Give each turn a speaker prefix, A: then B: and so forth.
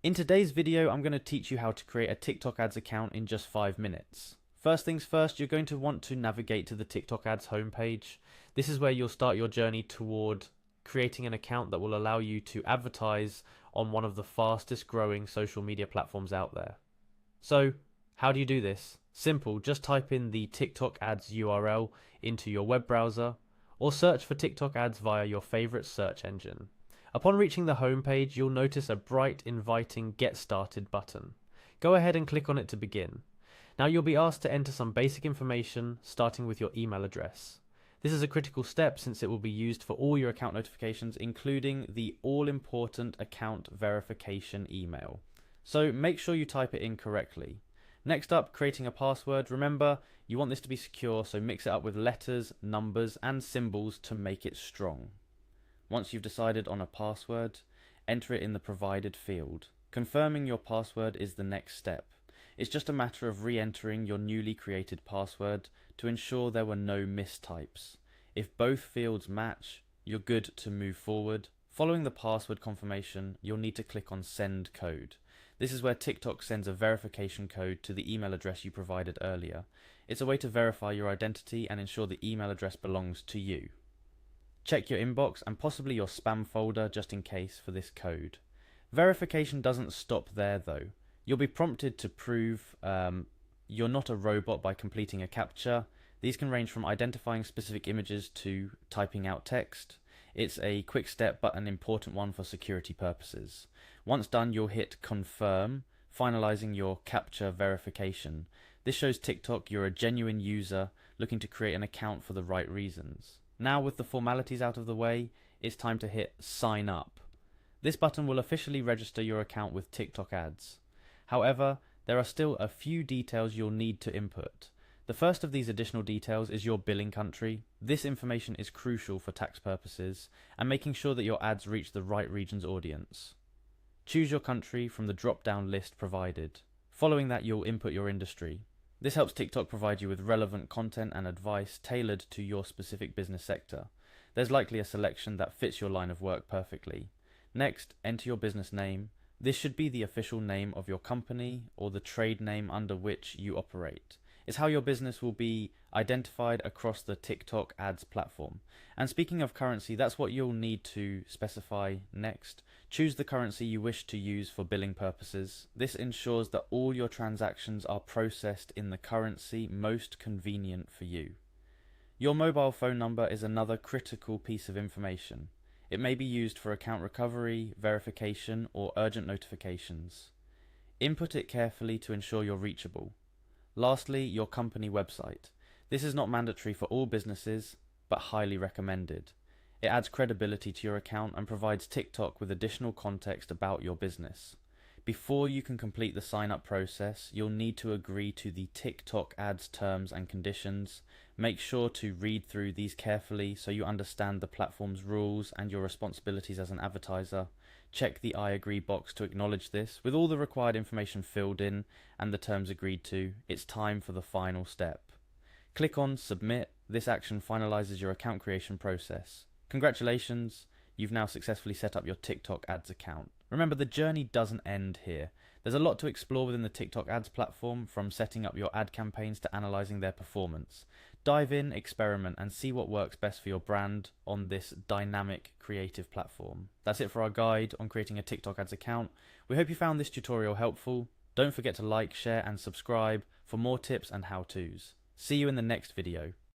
A: In today's video, I'm going to teach you how to create a TikTok Ads account in just 5 minutes. First things first, you're going to want to navigate to the TikTok Ads homepage. This is where you'll start your journey toward creating an account that will allow you to advertise on one of the fastest growing social media platforms out there. So, how do you do this? Simple, just type in the TikTok Ads URL into your web browser or search for TikTok Ads via your favorite search engine. Upon reaching the home page, you'll notice a bright, inviting Get Started button. Go ahead and click on it to begin. Now you'll be asked to enter some basic information, starting with your email address. This is a critical step since it will be used for all your account notifications, including the all-important account verification email. So make sure you type it in correctly. Next up, creating a password. Remember, you want this to be secure, so mix it up with letters, numbers, and symbols to make it strong. Once you've decided on a password, enter it in the provided field. Confirming your password is the next step. It's just a matter of re-entering your newly created password to ensure there were no mistypes. If both fields match, you're good to move forward. Following the password confirmation, you'll need to click on Send Code. This is where TikTok sends a verification code to the email address you provided earlier. It's a way to verify your identity and ensure the email address belongs to you. Check your inbox and possibly your spam folder just in case for this code. Verification doesn't stop there though. You'll be prompted to prove you're not a robot by completing a CAPTCHA. These can range from identifying specific images to typing out text. It's a quick step but an important one for security purposes. Once done, you'll hit Confirm, finalizing your CAPTCHA verification. This shows TikTok you're a genuine user looking to create an account for the right reasons. Now with the formalities out of the way, it's time to hit Sign Up. This button will officially register your account with TikTok Ads. However, there are still a few details you'll need to input. The first of these additional details is your billing country. This information is crucial for tax purposes and making sure that your ads reach the right region's audience. Choose your country from the drop-down list provided. Following that, you'll input your industry. This helps TikTok provide you with relevant content and advice tailored to your specific business sector. There's likely a selection that fits your line of work perfectly. Next, enter your business name. This should be the official name of your company or the trade name under which you operate. It's how your business will be identified across the TikTok Ads platform. And speaking of currency, that's what you'll need to specify next. Choose the currency you wish to use for billing purposes. This ensures that all your transactions are processed in the currency most convenient for you. Your mobile phone number is another critical piece of information. It may be used for account recovery, verification, or urgent notifications. Input it carefully to ensure you're reachable. Lastly, your company website. This is not mandatory for all businesses, but highly recommended. It adds credibility to your account and provides TikTok with additional context about your business. Before you can complete the sign-up process, you'll need to agree to the TikTok Ads terms and conditions. Make sure to read through these carefully so you understand the platform's rules and your responsibilities as an advertiser. Check the I agree box to acknowledge this. With all the required information filled in and the terms agreed to, it's time for the final step. Click on Submit. This action finalizes your account creation process. Congratulations, you've now successfully set up your TikTok Ads account. Remember, the journey doesn't end here. There's a lot to explore within the TikTok Ads platform, from setting up your ad campaigns to analyzing their performance. Dive in, experiment, and see what works best for your brand on this dynamic, creative platform. That's it for our guide on creating a TikTok Ads account. We hope you found this tutorial helpful. Don't forget to like, share, and subscribe for more tips and how-tos. See you in the next video.